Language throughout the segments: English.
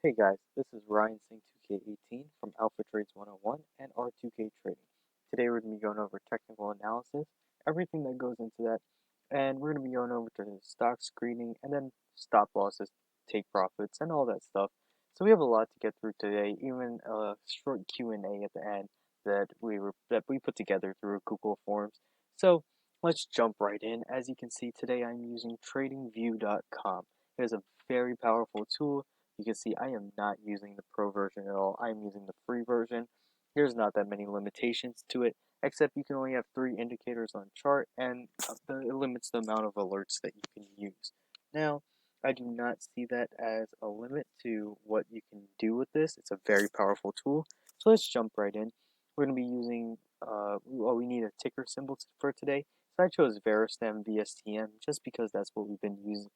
Hey guys, this is Ryan Singh 2K18 from Alpha Trades 101 and R2KTrading. Today we're going to be going over technical analysis, everything that goes into that, and we're going to be going over to stock screening and then stop losses, take profits, and all that stuff. So we have a lot to get through today, even a short Q&A at the end that we put together through Google Forms. So let's jump right in. As you can see today, I'm using TradingView.com. It is a very powerful tool. You can see I am not using the pro version at all. I'm using the free version. There's not that many limitations to it, except you can only have 3 indicators on chart, and it limits the amount of alerts that you can use. Now, I do not see that as a limit to what you can do with this. It's a very powerful tool. So let's jump right in. We're going to be using, we need a ticker symbol for today. So I chose Veristem VSTM just because that's what we've been using,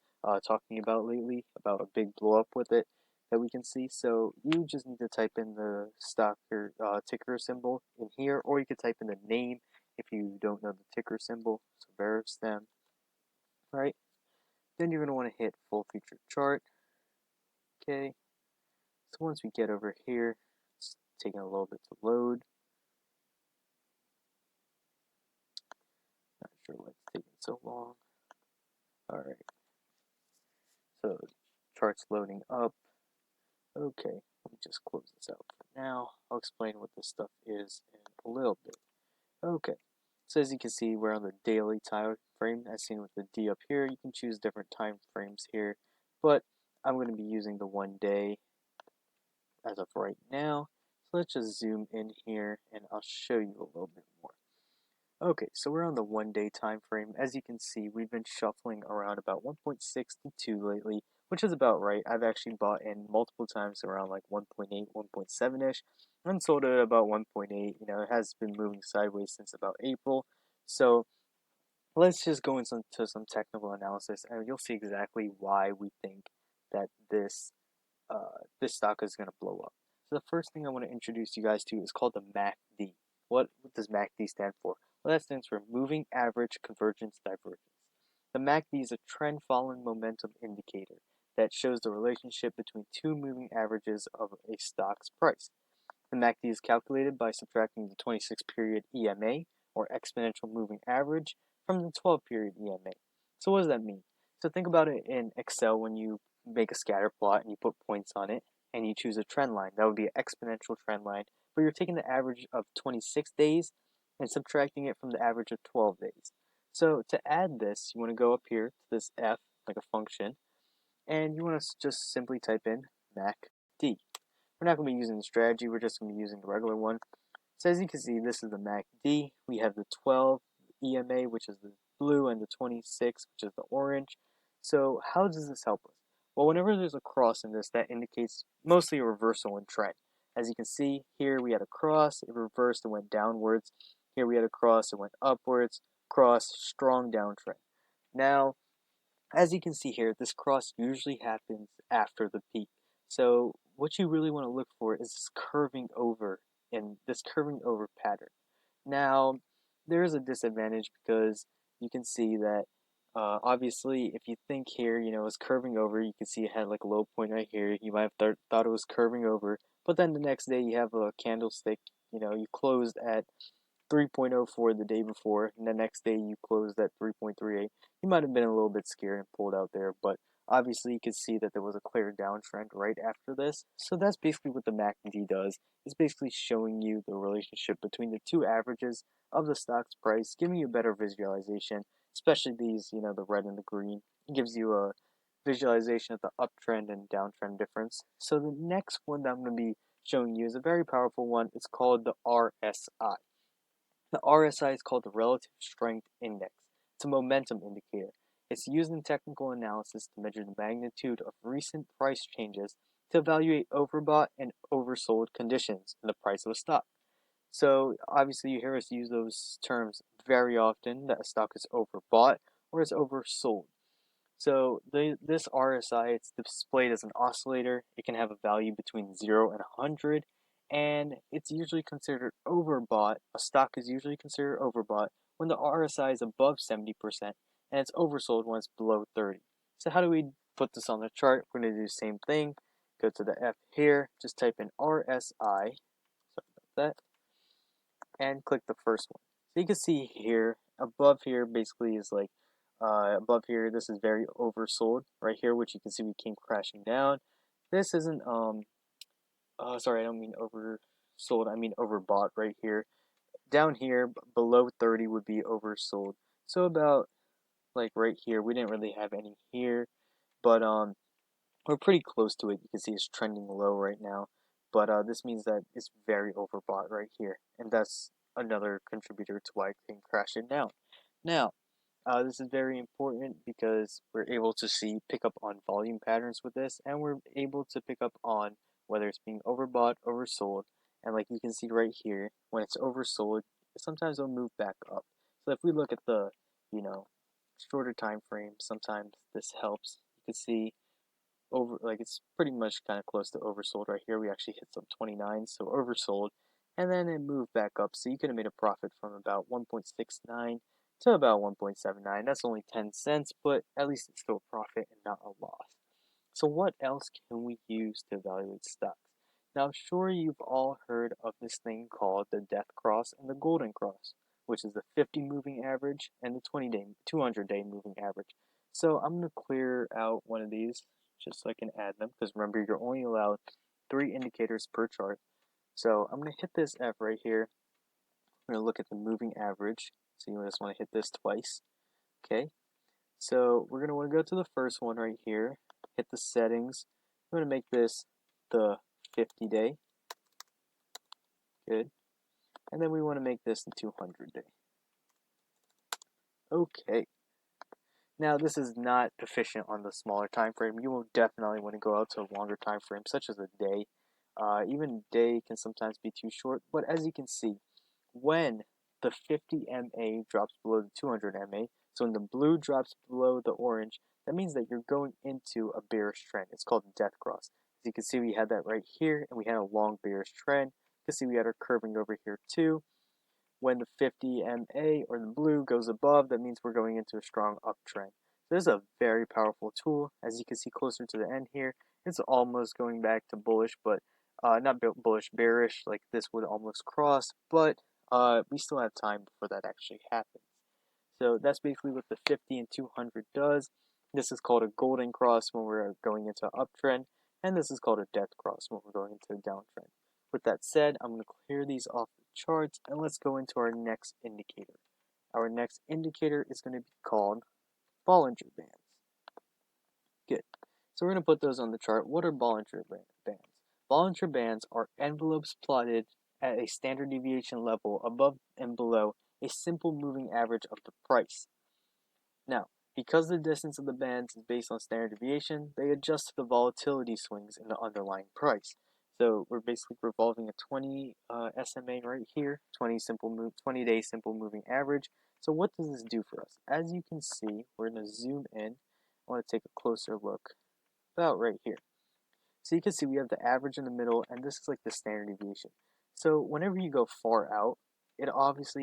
talking about lately, about a big blow up with it that we can see. So you just need to type in the stock or ticker symbol in here, or you could type in the name if you don't know the ticker symbol. So Veristem, right? Then you're going to want to hit full feature chart. Okay. So once we get over here, it's taking a little bit to load. Not sure why it's taking so long. All right. So chart's loading up. Okay, let me just close this out for now. I'll explain what this stuff is in a little bit. Okay, so as you can see, we're on the daily time frame, as seen with the D up here. You can choose different time frames here, but I'm going to be using the 1 day as of right now. So let's just zoom in here, and I'll show you a little bit more. Okay, so we're on the 1 day time frame. As you can see, we've been shuffling around about 1.6 to 2 lately, which is about right. I've actually bought in multiple times around like 1.8, 1.7-ish, and sold it at about 1.8. You know, it has been moving sideways since about April. So let's just go into some technical analysis, and you'll see exactly why we think that this stock is going to blow up. So the first thing I want to introduce you guys to is called the MACD. What does MACD stand for? Well, that stands for Moving Average Convergence Divergence. The MACD is a trend following momentum indicator that shows the relationship between two moving averages of a stock's price. The MACD is calculated by subtracting the 26-period EMA, or exponential moving average, from the 12-period EMA. So what does that mean? So think about it in Excel when you make a scatter plot and you put points on it and you choose a trend line. That would be an exponential trend line, but you're taking the average of 26 days and subtracting it from the average of 12 days. So to add this, you want to go up here to this F, like a function, and you want to just simply type in MACD. We're not going to be using the strategy, we're just going to be using the regular one. So as you can see, this is the MACD. We have the 12 EMA, which is the blue, and the 26, which is the orange. So how does this help us? Well, whenever there's a cross in this, that indicates mostly a reversal in trend. As you can see, here we had a cross, it reversed and went downwards. Here we had a cross, it went upwards, cross, strong downtrend. Now, as you can see here, this cross usually happens after the peak. So what you really want to look for is this curving over and this curving over pattern. Now, there is a disadvantage because you can see that obviously if you think here, you know, it's curving over, you can see it had like a low point right here. You might have thought it was curving over, but then the next day you have a candlestick, you know, you closed at 3.04 the day before, and the next day you closed at 3.38. You might have been a little bit scared and pulled out there, but obviously you could see that there was a clear downtrend right after this. So that's basically what the MACD does. It's basically showing you the relationship between the two averages of the stock's price, giving you a better visualization, especially these, you know, the red and the green. It gives you a visualization of the uptrend and downtrend difference. So the next one that I'm going to be showing you is a very powerful one. It's called the RSI. The RSI is called the Relative Strength Index. It's a momentum indicator. It's used in technical analysis to measure the magnitude of recent price changes to evaluate overbought and oversold conditions in the price of a stock. So obviously you hear us use those terms very often, that a stock is overbought or is oversold. So this RSI, it's displayed as an oscillator. It can have a value between 0 and 100, and it's usually considered overbought. A stock is usually considered overbought when the RSI is above 70%, and it's oversold when it's below 30. So how do we put this on the chart? We're going to do the same thing. go to the F here, just type in RSI, sorry about that, and click the first one. So you can see here, above here basically is like, above here, this is very oversold right here, which you can see we came crashing down. This isn't, sorry, I don't mean oversold, I mean overbought right here. Down here, below 30 would be oversold. So about like right here, we didn't really have any here, but we're pretty close to it. You can see it's trending low right now, but this means that it's very overbought right here, and that's another contributor to why it came crashing down. Now, this is very important because we're able to pick up on volume patterns with this, and we're able to pick up on whether it's being overbought, oversold, and like you can see right here, when it's oversold, sometimes it'll move back up. So if we look at the, you know, shorter time frame, sometimes this helps. You can see it's pretty much kind of close to oversold right here. We actually hit some 29, so oversold, and then it moved back up. So you could have made a profit from about 1.69 to about 1.79. That's only 10 cents, but at least it's still a profit and not a loss. So what else can we use to evaluate stocks? Now, I'm sure you've all heard of this thing called the death cross and the golden cross, which is the 50 moving average and the 200-day moving average. So I'm going to clear out one of these just so I can add them, because remember, you're only allowed 3 indicators per chart. So I'm going to hit this F right here. I'm going to look at the moving average. So you just want to hit this twice. Okay. So we're going to want to go to the first one right here, hit the settings. I'm going to make this the 50-day. Good. And then we want to make this the 200-day. Okay. Now this is not efficient on the smaller time frame. You will definitely want to go out to a longer time frame, such as a day. Even day can sometimes be too short, but as you can see, when the 50 MA drops below the 200 MA, so when the blue drops below the orange, that means that you're going into a bearish trend. It's called death cross. As you can see, we had that right here, and we had a long bearish trend. You can see we had our curving over here too. When the 50 MA or the blue goes above, that means we're going into a strong uptrend. This is a very powerful tool. As you can see closer to the end here, it's almost going back to bullish, but not bullish, bearish, like this would almost cross, but we still have time before that actually happens. So that's basically what the 50 and 200 does. This is called a golden cross when we're going into an uptrend, and this is called a death cross when we're going into a downtrend. With that said, I'm going to clear these off the charts, and let's go into our next indicator. Our next indicator is going to be called Bollinger Bands. Good. So we're going to put those on the chart. What are Bollinger Bands? Bollinger Bands are envelopes plotted at a standard deviation level above and below a simple moving average of the price. Now, because the distance of the bands is based on standard deviation, they adjust to the volatility swings in the underlying price. So we're basically revolving a 20 SMA right here, 20-day simple moving average. So what does this do for us? As you can see, we're going to zoom in. I want to take a closer look about right here. So you can see we have the average in the middle, and this is like the standard deviation. So whenever you go far out, it always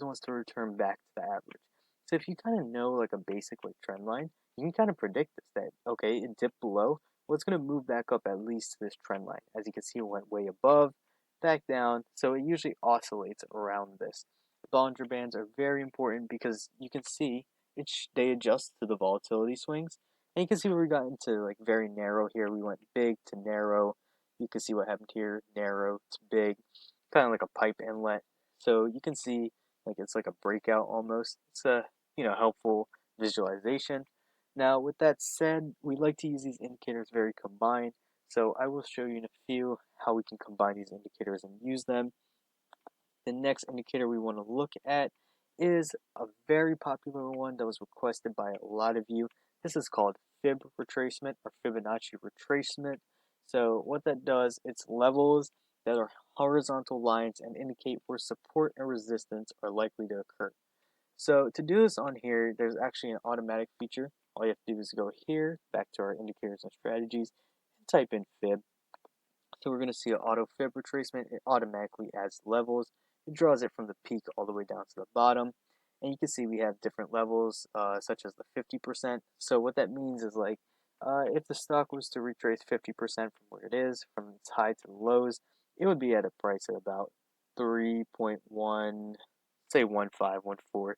wants to return back to the average. So if you kind of know like a basic like trend line, you can kind of predict this, that okay, it dipped below, well, it's going to move back up at least to this trend line. As you can see, it went way above, back down, so it usually oscillates around this. Bollinger Bands are very important because you can see they adjust to the volatility swings. And you can see where we got into like very narrow here. We went big to narrow. You can see what happened here, narrow to big, kind of like a pipe inlet. So you can see like it's like a breakout almost. It's a helpful visualization. Now with that said, we like to use these indicators very combined. So I will show you in a few how we can combine these indicators and use them. The next indicator we want to look at is a very popular one that was requested by a lot of you. This is called Fib retracement or Fibonacci retracement. So what that does, it's levels that are horizontal lines and indicate where support and resistance are likely to occur. So to do this on here, there's actually an automatic feature. All you have to do is go here, back to our indicators and strategies, and type in Fib. So we're going to see an auto Fib retracement. It automatically adds levels. It draws it from the peak all the way down to the bottom. And you can see we have different levels, such as the 50%. So what that means is like If the stock was to retrace 50% from where it is, from its high to the lows, it would be at a price at about 3.1, say 1.5, 1.4.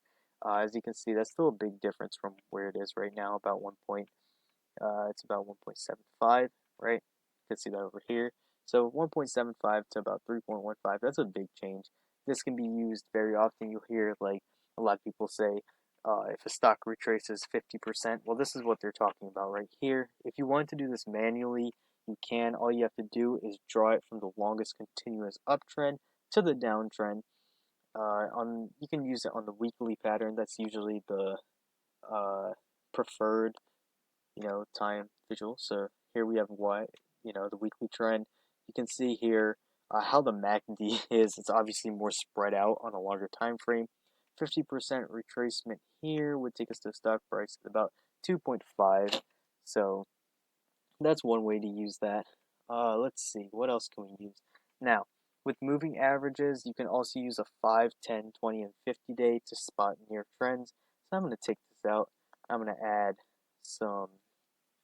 As you can see, that's still a big difference from where it is right now, about it's about 1.75, right? You can see that over here. So 1.75 to about 3.15, that's a big change. This can be used very often. You'll hear like a lot of people say, if a stock retraces 50%, well, this is what they're talking about right here. If you want to do this manually, you can. All you have to do is draw it from the longest continuous uptrend to the downtrend. You can use it on the weekly pattern. That's usually the preferred time visual. So here we have the weekly trend. You can see here how the MACD is. It's obviously more spread out on a longer time frame. 50% retracement here would take us to a stock price at about 2.5. So that's one way to use that. Let's see, what else can we use? Now, with moving averages, you can also use a 5, 10, 20, and 50 day to spot near trends. So I'm going to take this out. I'm going to add some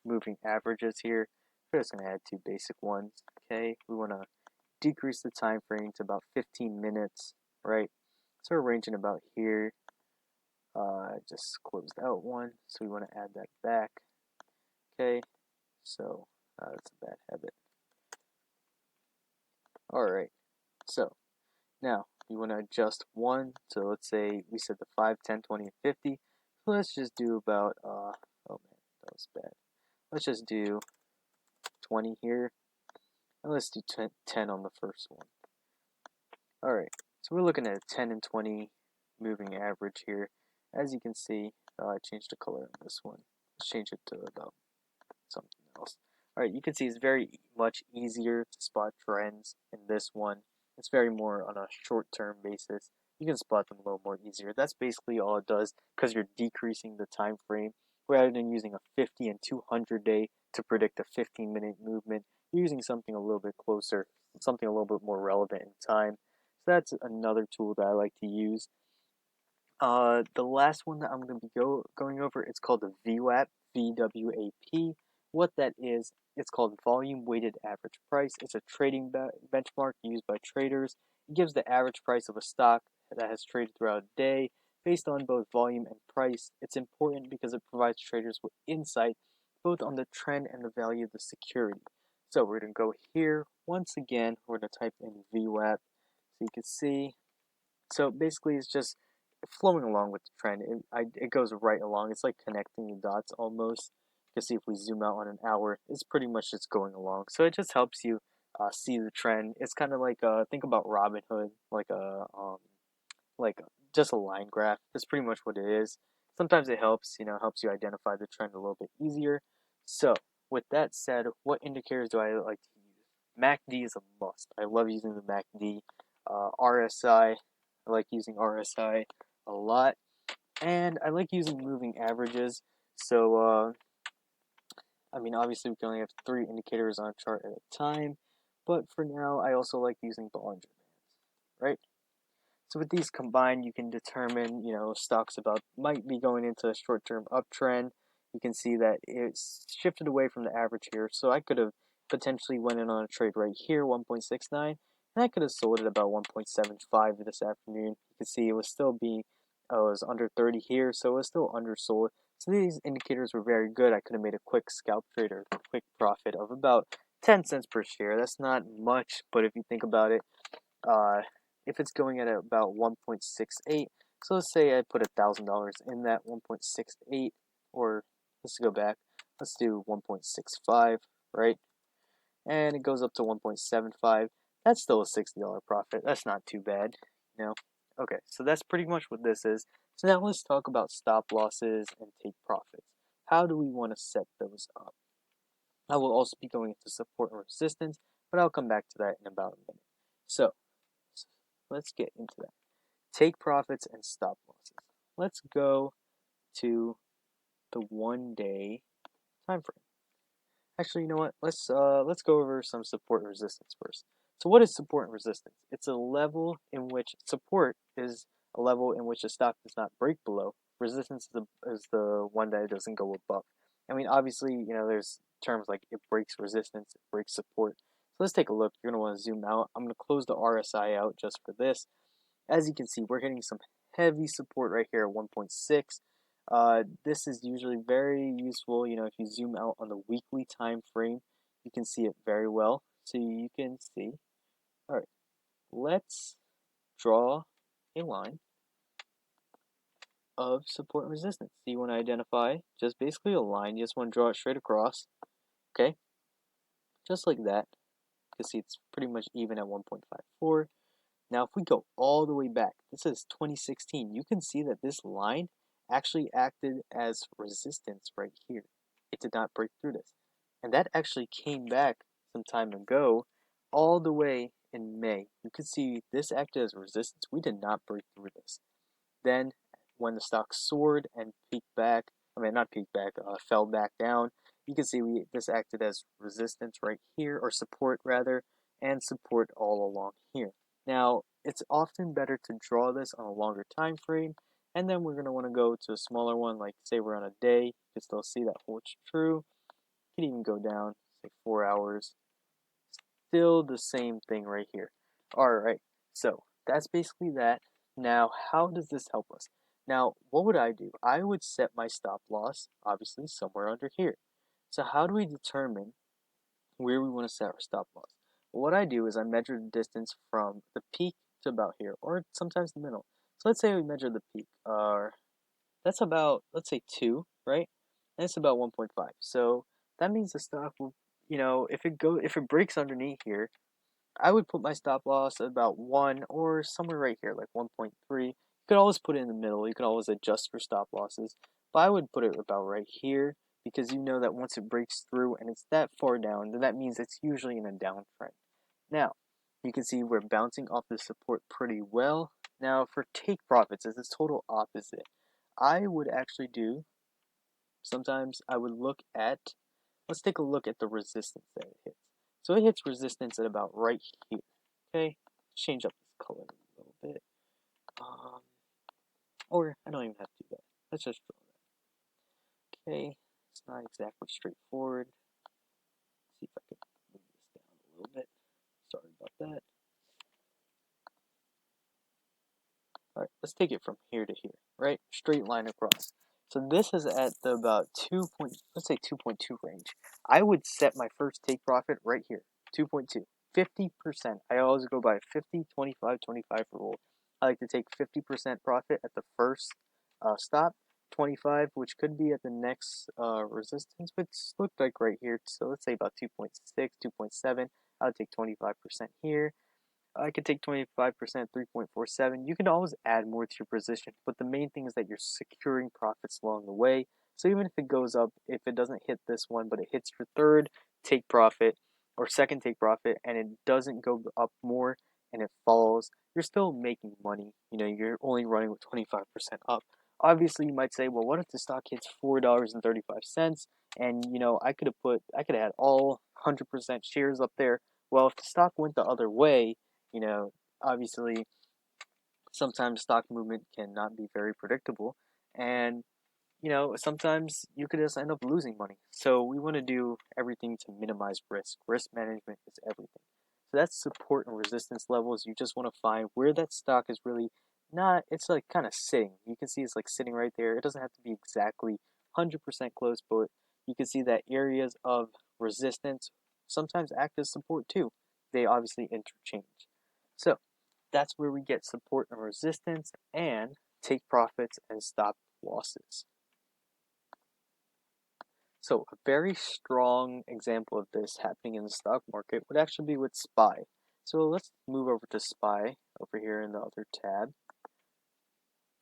moving averages here. We're just going to add two basic ones. Okay, we want to decrease the time frame to about 15 minutes, right? So we're ranging about here. Just closed out one, so we want to add that back. Okay, so that's a bad habit. Alright, so now you want to adjust one. So let's say we said the 5, 10, 20, and 50. So let's just do about, oh man, that was bad. Let's just do 20 here. And let's do 10 on the first one. Alright, so we're looking at a 10 and 20 moving average here. As you can see, I changed the color on this one. Let's change it to about something else. Alright, you can see it's very much easier to spot trends in this one. It's very more on a short-term basis. You can spot them a little more easier. That's basically all it does because you're decreasing the time frame. Rather than using a 50 and 200 day to predict a 15-minute movement, you're using something a little bit closer, something a little bit more relevant in time. So that's another tool that I like to use. The last one that I'm going to be going over, it's called the VWAP, VWAP. What that is, it's called Volume Weighted Average Price. It's a trading benchmark used by traders. It gives the average price of a stock that has traded throughout a day based on both volume and price. It's important because it provides traders with insight both on the trend and the value of the security. So we're going to go here. Once again, we're going to type in VWAP so you can see. So basically, it's just flowing along with the trend. It goes right along. It's like connecting the dots almost. You can see if we zoom out on an hour, it's pretty much just going along. So it just helps you see the trend. It's kind of like think about Robinhood, like just a line graph. That's pretty much what it is. Sometimes it helps, helps you identify the trend a little bit easier. So with that said, what indicators do I like to use? MACD is a must. I love using the MACD. RSI, I like using RSI a lot, and I like using moving averages. So, obviously we can only have 3 indicators on a chart at a time, but for now, I also like using Bollinger Bands, right? So with these combined, you can determine, stocks might be going into a short-term uptrend. You can see that it's shifted away from the average here. So I could have potentially went in on a trade right here, 1.69, and I could have sold it about 1.75 this afternoon. You can see it was still it was under 30 here, so it was still undersold. So these indicators were very good. I could have made a quick scalp trade or a quick profit of about 10 cents per share. That's not much, but if you think about it, if it's going at about 1.68, so let's say I put $1,000 in that 1.68, or let's go back, let's do 1.65, right? And it goes up to 1.75. That's still a $60 profit. That's not too bad, Okay, so that's pretty much what this is. So now let's talk about stop losses and take profits. How do we want to set those up? I will also be going into support and resistance, but I'll come back to that in about a minute. So let's get into that. Take profits and stop losses. Let's go to the 1 day time frame. Actually, you know what? Let's go over some support and resistance first. So what is support and resistance? It's a level in which support is a level in which a stock does not break below. Resistance is the one that it doesn't go above. I mean, obviously, there's terms like it breaks resistance, it breaks support. So let's take a look. You're going to want to zoom out. I'm going to close the RSI out just for this. As you can see, we're hitting some heavy support right here at 1.6. This is usually very useful. If you zoom out on the weekly time frame, you can see it very well. So you can see. All right, let's draw a line of support and resistance. So you want to identify just basically a line. You just want to draw it straight across. Okay, just like that. You can see it's pretty much even at 1.54. Now, if we go all the way back, this is 2016, you can see that this line actually acted as resistance right here. It did not break through this. And that actually came back some time ago, all the way in May. You can see this acted as resistance. We did not break through this. Then, when the stock soared and peaked back, not peaked back, fell back down, you can see this acted as resistance right here, or support rather, and support all along here. Now, it's often better to draw this on a longer time frame, and then we're going to want to go to a smaller one, like say we're on a day, you can still see that holds true. You can even go down, say 4 hours, still the same thing right here. Alright, so that's basically that. Now, how does this help us? Now, what would I do? I would set my stop loss, obviously, somewhere under here. So how do we determine where we want to set our stop loss? Well, what I do is I measure the distance from the peak to about here, or sometimes the middle. So let's say we measure the peak. That's about, let's say 2, right? And it's about 1.5. So that means the stock will, if it breaks underneath here, I would put my stop loss at about 1 or somewhere right here, like 1.3. You could always put it in the middle. You could always adjust for stop losses. But I would put it about right here because you know that once it breaks through and it's that far down, then that means it's usually in a downtrend. Now, you can see we're bouncing off the support pretty well. Now, for take profits, it's the total opposite. I would actually do, sometimes I would look at, let's take a look at the resistance that it hits. So it hits resistance at about right here. Okay, change up this color a little bit. Or I don't even have to do that. Let's just draw that. Okay, it's not exactly straightforward. Let's see if I can move this down a little bit. Sorry about that. All right, let's take it from here to here, right? Straight line across. So this is at the about 2.2 range. I would set my first take profit right here, 2.2, 50%. I always go by 50, 25, 25 rule. I like to take 50% profit at the first stop, 25, which could be at the next resistance, which looked like right here. So let's say about 2.6, 2.7. I would take 25% here. I could take 25%, 3.47. You can always add more to your position, but the main thing is that you're securing profits along the way. So even if it goes up, if it doesn't hit this one, but it hits your third take profit or second take profit, and it doesn't go up more and it falls, you're still making money. You're only running with 25% up. Obviously, you might say, well, what if the stock hits $4.35? And I could have had all 100% shares up there. Well, if the stock went the other way, obviously sometimes stock movement cannot be very predictable, and sometimes you could just end up losing money. So we want to do everything to minimize risk. Risk management is everything. So that's support and resistance levels. You just want to find where that stock is really not, it's like kind of sitting. You can see it's like sitting right there. It doesn't have to be exactly 100% close, but you can see that areas of resistance sometimes act as support too. They obviously interchange. So that's where we get support and resistance and take profits and stop losses. So a very strong example of this happening in the stock market would actually be with SPY. So let's move over to SPY over here in the other tab.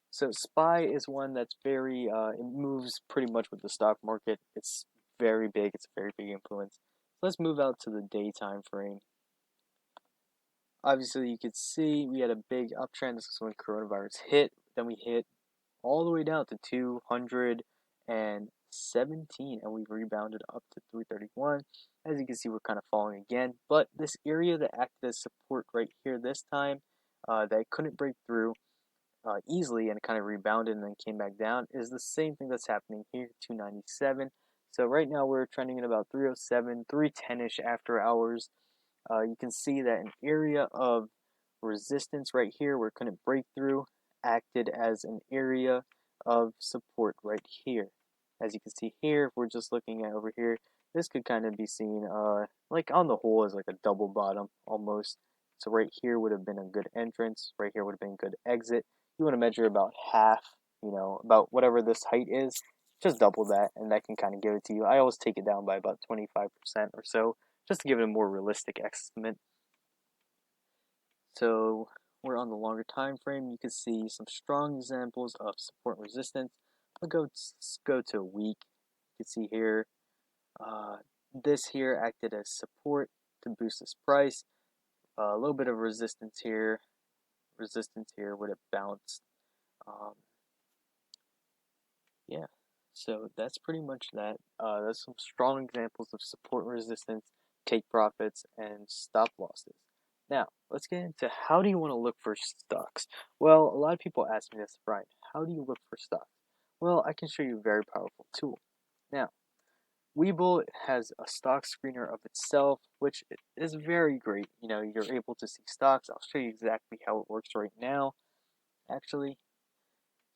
So SPY is one that's it moves pretty much with the stock market. It's very big. It's a very big influence. So let's move out to the day time frame. Obviously, you could see we had a big uptrend. This is when coronavirus hit. Then we hit all the way down to 217, and we rebounded up to 331. As you can see, we're kind of falling again. But this area that acted as support right here this time, that couldn't break through easily and kind of rebounded and then came back down, is the same thing that's happening here, 297. So right now we're trending at about 307, 310-ish after hours. You can see that an area of resistance right here where it couldn't break through acted as an area of support right here. As you can see here, if we're just looking at over here, this could kind of be seen like on the whole as like a double bottom almost. So right here would have been a good entrance, right here would have been a good exit. You want to measure about half, about whatever this height is, just double that, and that can kind of give it to you. I always take it down by about 25% or so, just to give it a more realistic estimate. So we're on the longer time frame. You can see some strong examples of support and resistance. I'll go to a week. You can see here, this here acted as support to boost this price. A little bit of resistance here would have bounced. Yeah, so that's pretty much that. That's some strong examples of support and resistance, take profits, and stop losses. Now, let's get into how do you want to look for stocks? Well, a lot of people ask me this, Brian, how do you look for stocks? Well, I can show you a very powerful tool. Now, Webull has a stock screener of itself, which is very great. You're able to see stocks. I'll show you exactly how it works right now, actually.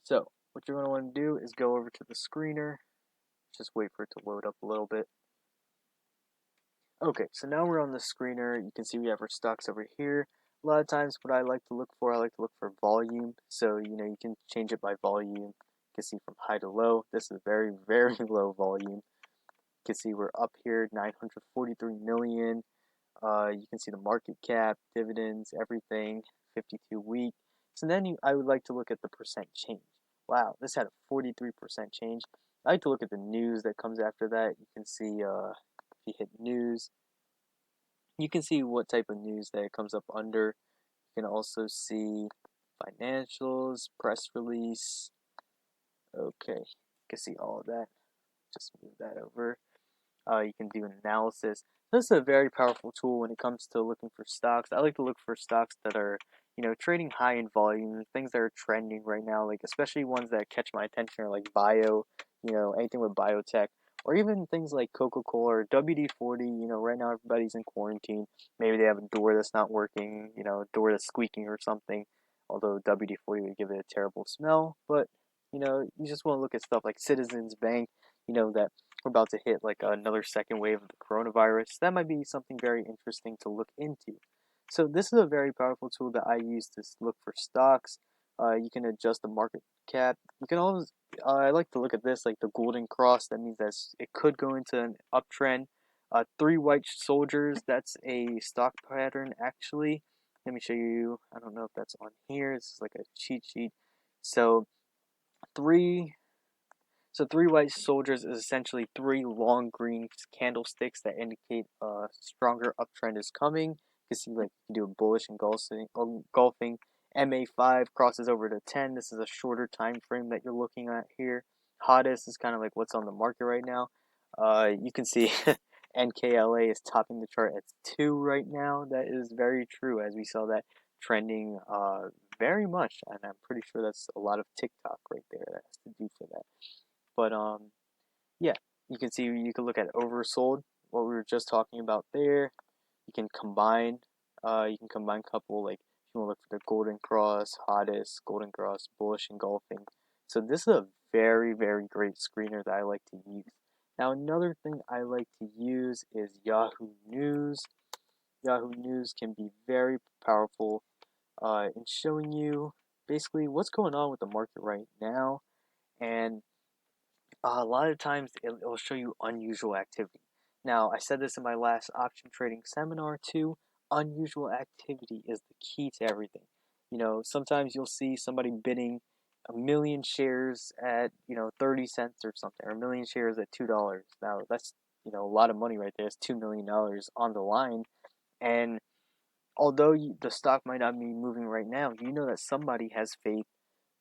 So, what you're going to want to do is go over to the screener. Just wait for it to load up a little bit. Okay, so now we're on the screener. You can see we have our stocks over here. A lot of times what I like to look for volume. So, you can change it by volume. You can see from high to low. This is very, very low volume. You can see we're up here, 943 million. You can see the market cap, dividends, everything, 52-week. So then I would like to look at the percent change. Wow, this had a 43% change. I like to look at the news that comes after that. You can see if you hit news, you can see what type of news that it comes up under. You can also see financials, press release. Okay, you can see all of that. Just move that over. You can do an analysis. This is a very powerful tool when it comes to looking for stocks. I like to look for stocks that are, trading high in volume, things that are trending right now, like especially ones that catch my attention are like bio, anything with biotech, or even things like Coca-Cola or WD-40. Right now everybody's in quarantine. Maybe they have a door that's not working, a door that's squeaking or something. Although WD-40 would give it a terrible smell, but you just want to look at stuff like Citizens Bank, that we're about to hit like another second wave of the coronavirus. That might be something very interesting to look into. So this is a very powerful tool that I use to look for stocks. You can adjust the market cap. You can always, I like to look at this like the golden cross. That means that it could go into an uptrend. Three white soldiers, that's a stock pattern actually. Let me show you. I don't know if that's on here. This is like a cheat sheet. So three three white soldiers is essentially three long green candlesticks that indicate a stronger uptrend is coming. You can see like you can do a bullish engulfing. MA5 crosses over to 10. This is a shorter time frame that you're looking at here. Hottest is kind of like what's on the market right now. You can see NKLA is topping the chart at 2 right now. That is very true, as we saw that trending very much, and I'm pretty sure that's a lot of TikTok right there that has to do for that. But yeah, you can see you can look at oversold, what we were just talking about there. You can combine, couple, like if you want to look for the golden cross, hottest, golden cross, bullish engulfing. So this is a very, very great screener that I like to use. Now another thing I like to use is Yahoo News. Yahoo News can be very powerful in showing you basically what's going on with the market right now, and a lot of times it'll show you unusual activity. Now, I said this in my last option trading seminar too. Unusual activity is the key to everything. Sometimes you'll see somebody bidding a million shares at 30 cents or something, or a million shares at $2. Now that's a lot of money right there. It's $2 million on the line, and although the stock might not be moving right now, you know that somebody has faith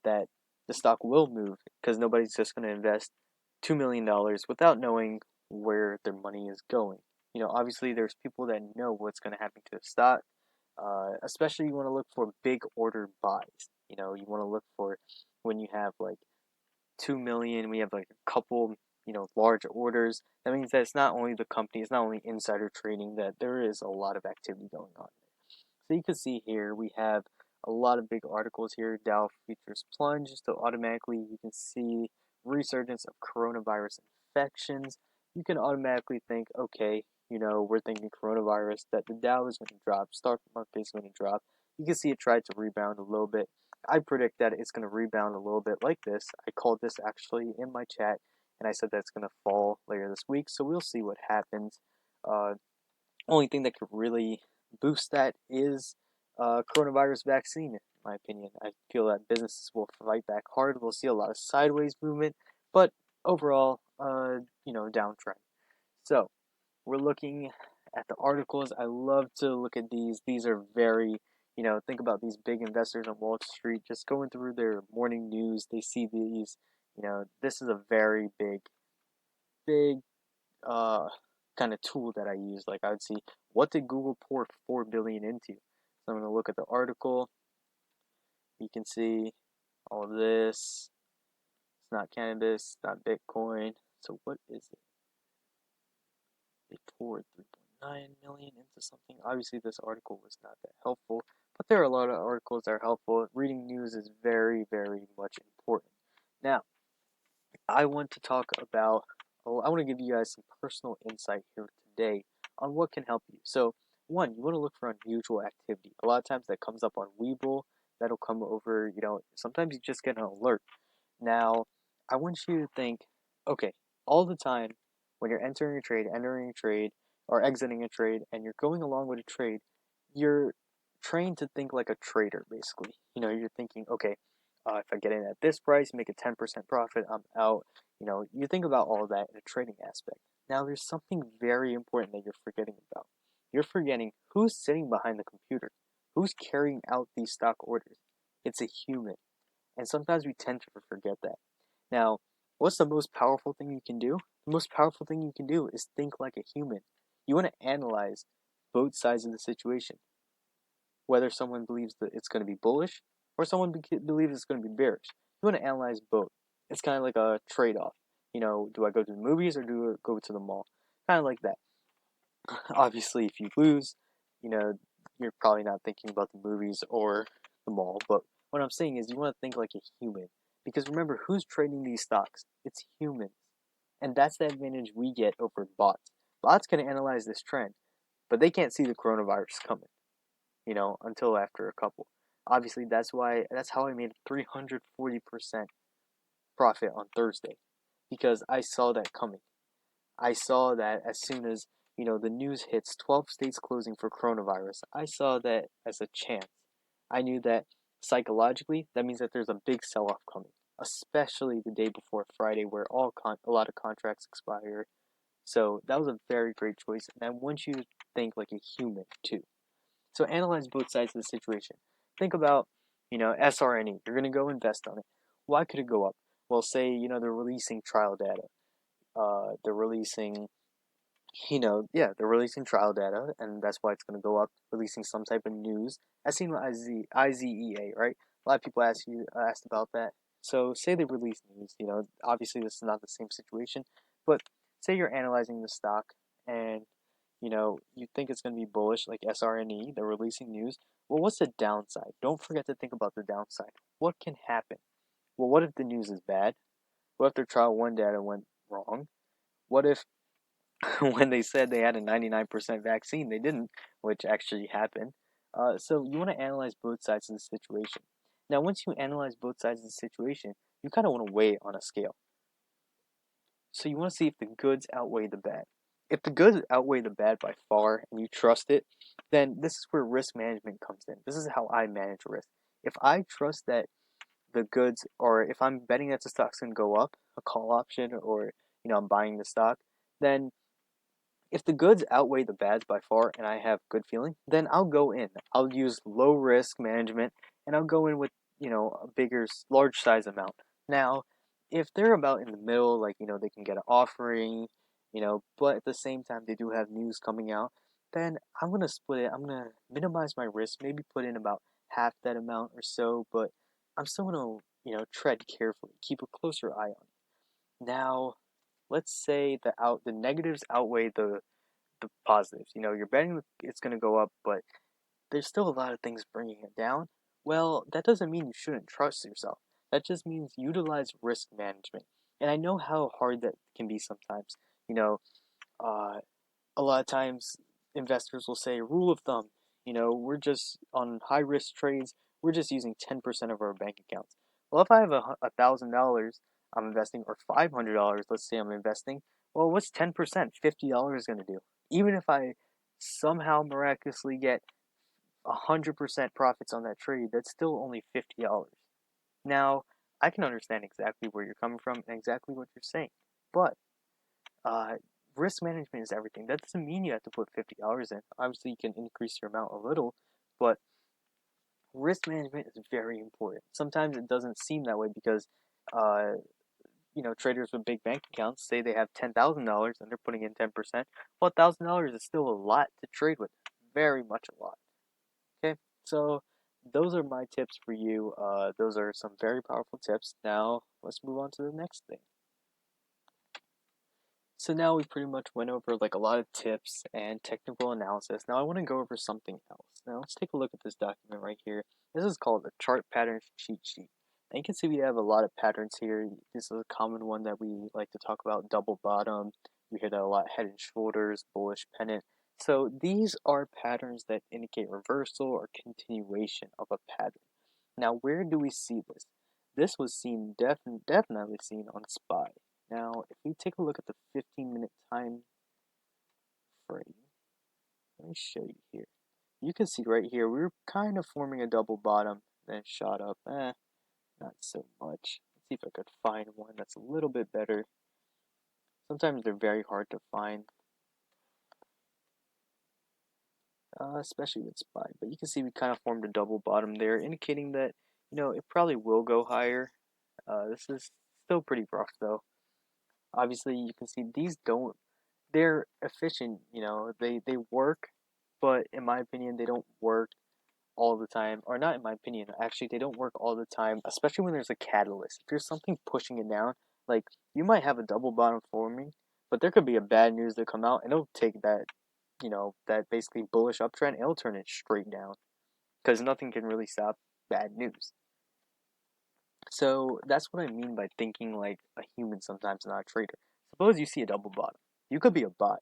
that the stock will move, because nobody's just going to invest $2 million without knowing where their money is going. Obviously there's people that know what's going to happen to the stock. Especially you want to look for big order buys. You want to look for when you have like 2 million. We have like a couple large orders. That means that it's not only the company, it's not only insider trading, that there is a lot of activity going on. So you can see here we have a lot of big articles here. Dow futures plunge, so automatically you can see resurgence of coronavirus infections. You can automatically think, okay, we're thinking coronavirus, that the Dow is going to drop, stock market is going to drop. You can see it tried to rebound a little bit. I predict that it's going to rebound a little bit like this. I called this actually in my chat, and I said that's going to fall later this week. So we'll see what happens. Only thing that could really boost that is coronavirus vaccine, in my opinion. I feel that businesses will fight back hard. We'll see a lot of sideways movement, but overall, downtrend. So we're looking at the articles. I love to look at these. These are very, think about these big investors on Wall Street just going through their morning news. They see these, this is a very big uh, kind of tool that I use. Like I would see, what did Google pour 4 billion into? So I'm going to look at the article. You can see all of this. It's not cannabis, not Bitcoin. So what is it? They poured 3.9 million into something. Obviously, this article was not that helpful, but there are a lot of articles that are helpful. Reading news is very, very much important. Now, I want to talk about, I want to give you guys some personal insight here today on what can help you. So, one, you want to look for unusual activity. A lot of times that comes up on Webull, that'll come over, sometimes you just get an alert. Now, I want you to think, okay, all the time when you're entering a trade, or exiting a trade, and you're going along with a trade, you're trained to think like a trader, basically. You're thinking, okay, if I get in at this price, make a 10% profit, I'm out. You think about all of that in a trading aspect. Now, there's something very important that you're forgetting about. You're forgetting who's sitting behind the computer, who's carrying out these stock orders. It's a human. And sometimes we tend to forget that. Now, what's the most powerful thing you can do? The most powerful thing you can do is think like a human. You want to analyze both sides of the situation. Whether someone believes that it's going to be bullish or someone believes it's going to be bearish. You want to analyze both. It's kind of like a trade-off. Do I go to the movies or do I go to the mall? Kind of like that. Obviously, if you lose, you're probably not thinking about the movies or the mall. But what I'm saying is you want to think like a human. Because remember, who's trading these stocks? It's humans. And that's the advantage we get over bots. Bots can analyze this trend, but they can't see the coronavirus coming, until after a couple. Obviously, that's how I made 340% profit on Thursday. Because I saw that coming. I saw that as soon as, the news hits 12 states closing for coronavirus, I saw that as a chance. I knew that psychologically, that means that there's a big sell-off coming, especially the day before Friday where a lot of contracts expire. So that was a very great choice, and I want you to think like a human too. So analyze both sides of the situation. Think about, SRNE. You're going to go invest on it. Why could it go up? Well, say, they're releasing trial data. They're releasing they're releasing trial data, and that's why it's going to go up, releasing some type of news. As seen with IZEA, right? A lot of people asked about that. So say they release news, obviously this is not the same situation, but say you're analyzing the stock and, you think it's going to be bullish, like SRNE, they're releasing news. Well, what's the downside? Don't forget to think about the downside. What can happen? Well, what if the news is bad? What if their trial 1 data went wrong? What if when they said they had a 99% vaccine, they didn't, which actually happened. So you want to analyze both sides of the situation. Now, once you analyze both sides of the situation, you kind of want to weigh it on a scale. So you want to see if the goods outweigh the bad. If the goods outweigh the bad by far and you trust it, then this is where risk management comes in. This is how I manage risk. If I trust that the goods, or if I'm betting that the stock's going to go up, a call option, or I'm buying the stock, then if the goods outweigh the bads by far and I have good feeling, then I'll go in. I'll use low risk management and I'll go in with, large size amount. Now, if they're about in the middle, like, they can get an offering, but at the same time they do have news coming out, then I'm going to split it. I'm going to minimize my risk, maybe put in about half that amount or so, but I'm still going to, tread carefully, keep a closer eye on it. Now, let's say the negatives outweigh the positives. You're betting it's going to go up, but there's still a lot of things bringing it down. Well, that doesn't mean you shouldn't trust yourself. That just means utilize risk management. And I know how hard that can be sometimes. You know, uh, a lot of times investors will say, rule of thumb, we're just on high risk trades, we're just using 10% of our bank accounts. Well, if I have $1,000 I'm investing, or $500, let's say I'm investing, well, what's 10%? $50 going to do? Even if I somehow miraculously get 100% profits on that trade, that's still only $50. Now, I can understand exactly where you're coming from and exactly what you're saying, but uh, risk management is everything. That doesn't mean you have to put $50 in. Obviously, you can increase your amount a little, but risk management is very important. Sometimes it doesn't seem that way because, uh, traders with big bank accounts say they have $10,000 and they're putting in 10%. Well, $1,000 is still a lot to trade with, very much a lot. Okay, so those are my tips for you. Those are some very powerful tips. Now, let's move on to the next thing. So now we pretty much went over like a lot of tips and technical analysis. Now I want to go over something else. Now let's take a look at this document right here. This is called the chart patterns cheat sheet. And you can see we have a lot of patterns here. This is a common one that we like to talk about, double bottom. We hear that a lot, head and shoulders, bullish pennant. So these are patterns that indicate reversal or continuation of a pattern. Now where do we see this? This was seen definitely seen on SPY. Now, if we take a look at the 15-minute time frame, let me show you here. You can see right here, we were kind of forming a double bottom, then shot up. Not so much. Let's see if I could find one that's a little bit better. Sometimes they're very hard to find, especially with SPY. But you can see we kind of formed a double bottom there, indicating that, it probably will go higher. This is still pretty rough, though. Obviously, you can see these don't, they're efficient, they work, but in my opinion, they don't work all the time. Or not in my opinion, actually, they don't work all the time, especially when there's a catalyst. If there's something pushing it down, like you might have a double bottom forming, but there could be a bad news that come out and it'll take that, that basically bullish uptrend, and it'll turn it straight down because nothing can really stop bad news. So that's what I mean by thinking like a human sometimes, not a trader. Suppose you see a double bottom. You could be a bot.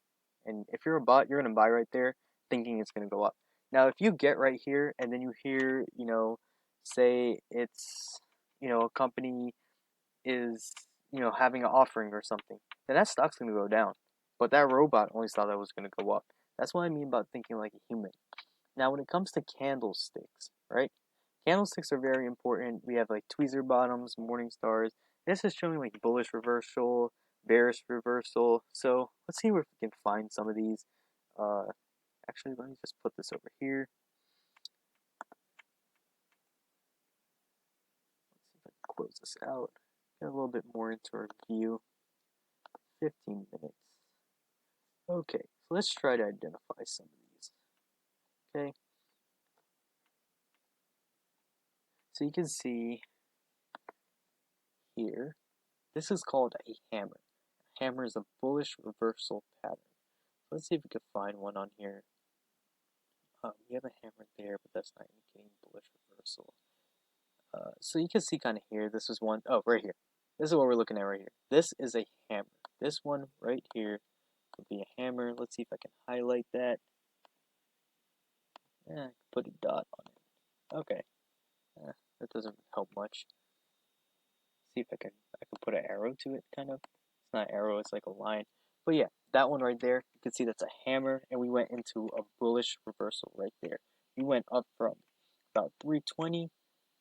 And if you're a bot, you're going to buy right there thinking it's going to go up. Now, if you get right here and then you hear, say it's, a company is, having an offering or something, then that stock's going to go down. But that robot only thought that was going to go up. That's what I mean about thinking like a human. Now, when it comes to candlesticks, right? Candlesticks are very important. We have like tweezer bottoms, morning stars. This is showing like bullish reversal, bearish reversal. So let's see if we can find some of these. Uh, Actually, let me just put this over here. Let's see if I can close this out. Get a little bit more into our view. 15 minutes. Okay, so let's try to identify some of these. Okay. So you can see here, this is called a hammer. A hammer is a bullish reversal pattern. Let's see if we can find one on here. We have a hammer there, but that's not indicating bullish reversal. So you can see kind of here, this is one, oh, right here. This is what we're looking at right here. This is a hammer. This one right here would be a hammer. Let's see if I can highlight that. I can put a dot on it. Okay. That doesn't help much. See if I can put an arrow to it, kind of. It's not an arrow, it's like a line. But yeah, that one right there, you can see that's a hammer, and we went into a bullish reversal right there. We went up from about 320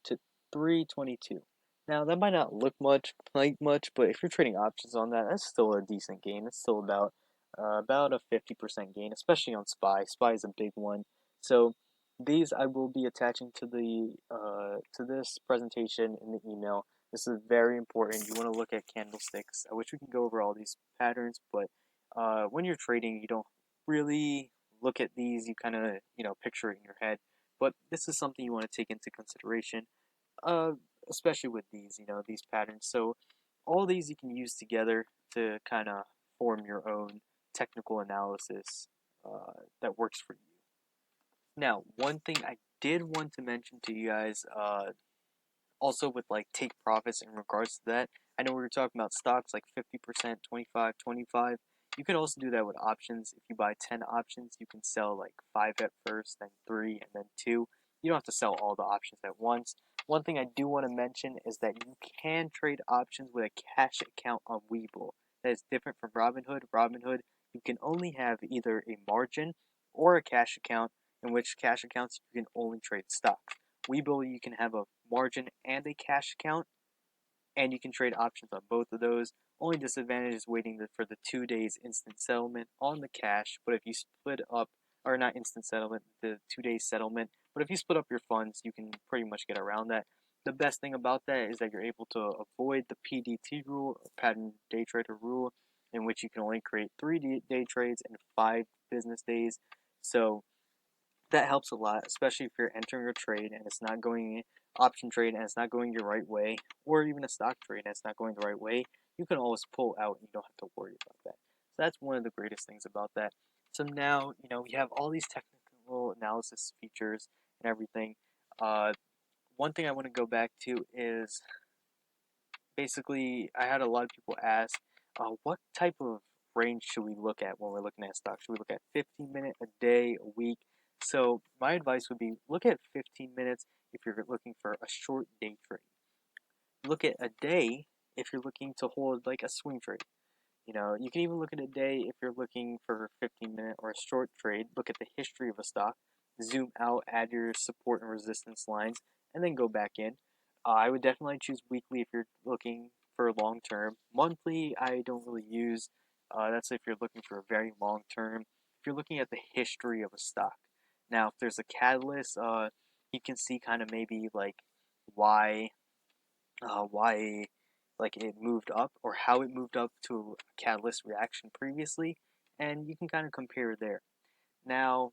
to 322. Now that might not look like much, but if you're trading options on that, that's still a decent gain. It's still about a 50% gain, especially on SPY. SPY is a big one. So these I will be attaching to the to this presentation in the email. This is very important. You want to look at candlesticks. I wish we could go over all these patterns, but when you're trading, you don't really look at these. You kind of picture it in your head. But this is something you want to take into consideration, uh, especially with these patterns. So all these you can use together to kind of form your own technical analysis that works for you. Now, one thing I did want to mention to you guys, also with like take profits in regards to that. I know we were talking about stocks like 50%, 25, 25. You can also do that with options. If you buy 10 options, you can sell like 5 at first, then 3, and then 2. You don't have to sell all the options at once. One thing I do want to mention is that you can trade options with a cash account on Webull. That is different from Robinhood. Robinhood, you can only have either a margin or a cash account, in which cash accounts you can only trade stocks. Webull, you can have a margin and a cash account, and you can trade options on both of those. Only disadvantage is waiting for the 2 days instant settlement on the cash, but if you split up, or not instant settlement, the 2 days settlement, but if you split up your funds, you can pretty much get around that. The best thing about that is that you're able to avoid the PDT rule, or pattern day trader rule, in which you can only create 3 day trades in 5 business days. So that helps a lot, especially if you're entering a trade and it's not going option trade and it's not going your right way, or even a stock trade and it's not going the right way. You can always pull out and you don't have to worry about that. So that's one of the greatest things about that. So now, we have all these technical analysis features and everything. One thing I want to go back to is basically I had a lot of people ask, what type of range should we look at when we're looking at stocks? Should we look at 15 minutes, a day, a week? So my advice would be look at 15 minutes if you're looking for a short day trade. Look at a day if you're looking to hold like a swing trade. You can even look at a day if you're looking for a 15-minute or a short trade. Look at the history of a stock, zoom out, add your support and resistance lines, and then go back in. I would definitely choose weekly if you're looking for long term. Monthly, I don't really use. That's if you're looking for a very long term. If you're looking at the history of a stock. Now, if there's a catalyst, you can see kind of maybe like why why like it moved up or how it moved up to a catalyst reaction previously, and you can kind of compare there. Now,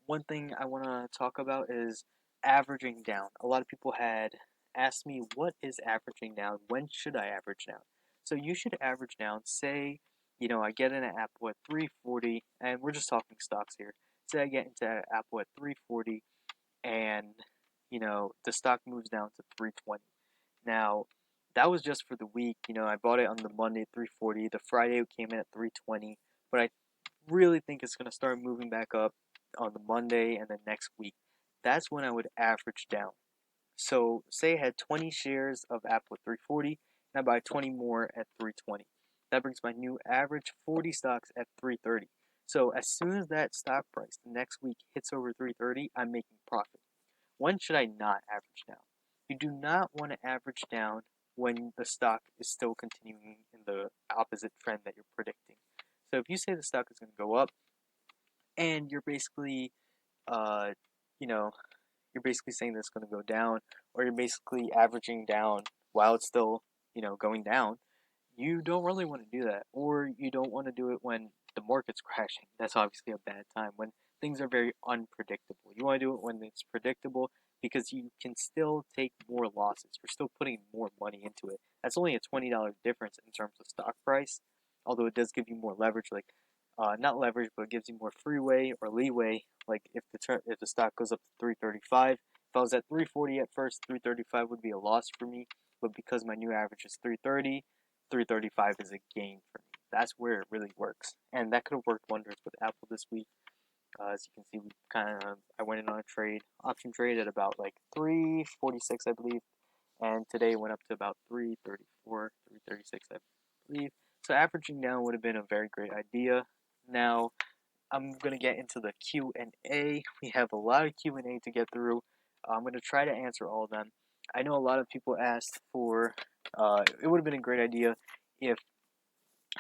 one thing I want to talk about is averaging down. A lot of people had asked me, what is averaging down? When should I average down? So you should average down, say, I get in an Apple at 340, and we're just talking stocks here. Say I get into Apple at 340, and, the stock moves down to 320. Now, that was just for the week. I bought it on the Monday at 340. The Friday it came in at 320. But I really think it's going to start moving back up on the Monday and then next week. That's when I would average down. So, say I had 20 shares of Apple at 340, and I buy 20 more at 320. That brings my new average 40 stocks at 330. So, as soon as that stock price the next week hits over 330, I'm making profit. When should I not average down? You do not want to average down when the stock is still continuing in the opposite trend that you're predicting. So if you say the stock is going to go up, and you're basically, uh, you know, you're basically saying that it's going to go down, or you're basically averaging down while it's still, going down, you don't really want to do that, or you don't want to do it when the market's crashing. That's obviously a bad time when things are very unpredictable. You want to do it when it's predictable because you can still take more losses. You're still putting more money into it. That's only a $20 difference in terms of stock price, although it does give you more leverage, like not leverage, but it gives you more freeway or leeway. Like if the stock goes up to 335, if I was at 340 at first, 335 would be a loss for me. But because my new average is 330, 335 is a gain for me. That's where it really works, and that could have worked wonders with Apple this week. As you can see, I went in on a option trade at about like 346, I believe, and today went up to about 334, 336, I believe. So averaging down would have been a very great idea. Now I'm gonna get into the Q&A. We have a lot of Q&A to get through. I'm gonna try to answer all of them. I know a lot of people asked for. It would have been a great idea if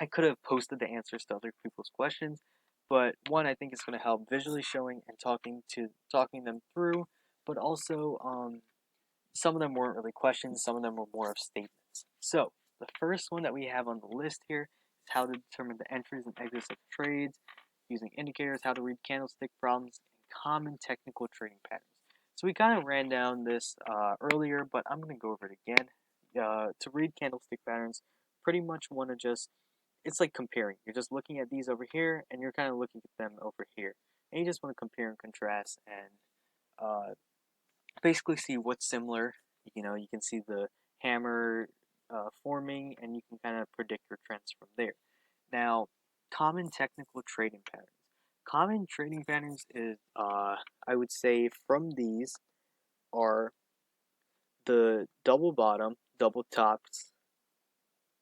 I could have posted the answers to other people's questions, but one, I think it's going to help visually showing and talking them through, but also some of them weren't really questions, some of them were more of statements. So the first one that we have on the list here is how to determine the entries and exits of trades using indicators, how to read candlestick problems, and common technical trading patterns. So we kind of ran down this earlier, but I'm going to go over it again. To read candlestick patterns, pretty much want to just, it's like comparing. You're just looking at these over here, and you're kind of looking at them over here. And you just want to compare and contrast and basically see what's similar. You can see the hammer forming, and you can kind of predict your trends from there. Now, common technical trading patterns. Common trading patterns is, I would say, from these are the double bottom, double tops,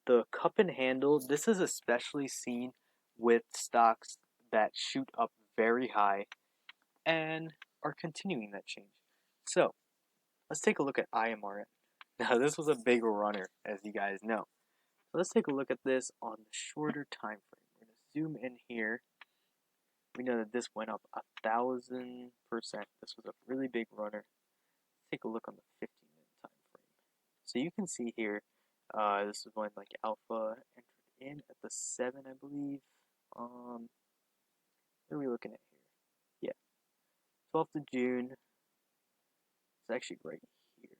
the cup and handle. This is especially seen with stocks that shoot up very high and are continuing that change. So, let's take a look at IMRN. Now, this was a big runner, as you guys know. So let's take a look at this on the shorter time frame. We're going to zoom in here. We know that this went up 1,000%. This was a really big runner. Let's take a look on the 15-minute time frame. So you can see here, this is when like alpha entered in at the 7, I believe. What are we looking at here? Yeah, 12th of June. It's actually right here before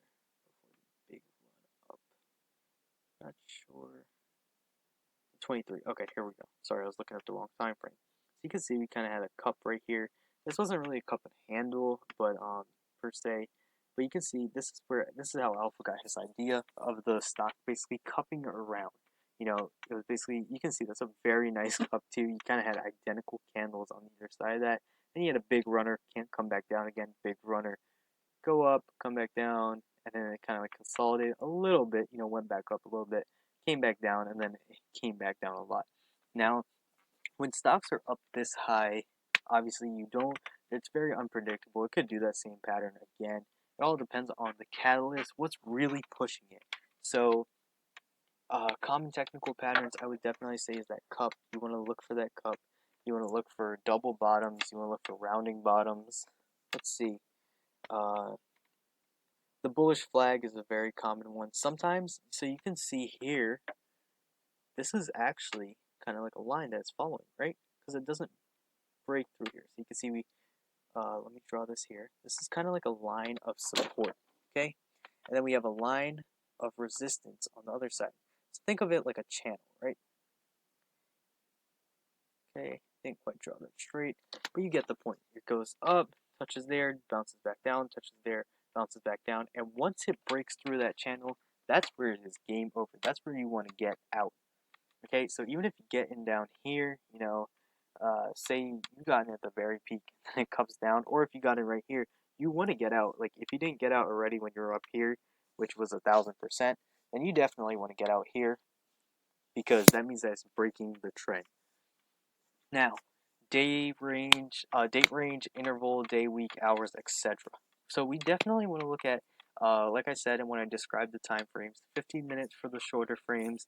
the big run up. Not sure. 23. Okay, here we go. Sorry, I was looking at the wrong time frame. So you can see we kind of had a cup right here. This wasn't really a cup and handle, but per se. But you can see this is how Alpha got his idea of the stock basically cupping around. It was basically, you can see that's a very nice cup too. You kind of had identical candles on either side of that. Then you had a big runner, can't come back down again, big runner, go up, come back down, and then it kind of like consolidated a little bit, went back up a little bit, came back down, and then it came back down a lot. Now, when stocks are up this high, obviously it's very unpredictable. It could do that same pattern again. It all depends on the catalyst, what's really pushing it. So, common technical patterns, I would definitely say, is that cup. You want to look for that cup. You want to look for double bottoms. You want to look for rounding bottoms. Let's see. The bullish flag is a very common one. Sometimes, so you can see here, this is actually kind of like a line that's following, right? Because it doesn't break through here. So you can see let me draw this here. This is kind of like a line of support, okay? And then we have a line of resistance on the other side. So think of it like a channel, right? Okay, didn't quite draw that straight, but you get the point. It goes up, touches there, bounces back down, touches there, bounces back down, and once it breaks through that channel, that's where it is game over. That's where you want to get out. Okay, so even if you get in down here, say you got in at the very peak and it comes down, or if you got in right here, you want to get out. Like if you didn't get out already when you were up here, which was 1,000%, then you definitely want to get out here because that means that it's breaking the trend. Now, date range, interval, day, week, hours, etc. So we definitely want to look at, like I said, and when I described the time frames, 15 minutes for the shorter frames.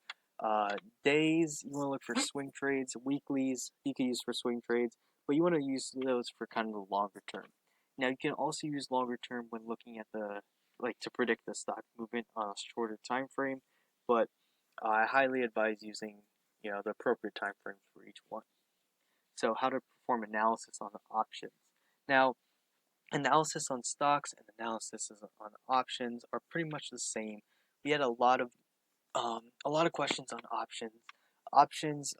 Days, you want to look for swing trades. Weeklies, you can use for swing trades, but you want to use those for kind of the longer term. Now, you can also use longer term when looking at to predict the stock movement on a shorter time frame, but I highly advise using, the appropriate time frames for each one. So how to perform analysis on options. Now, analysis on stocks and analysis on options are pretty much the same. We had a lot of questions on options. Options,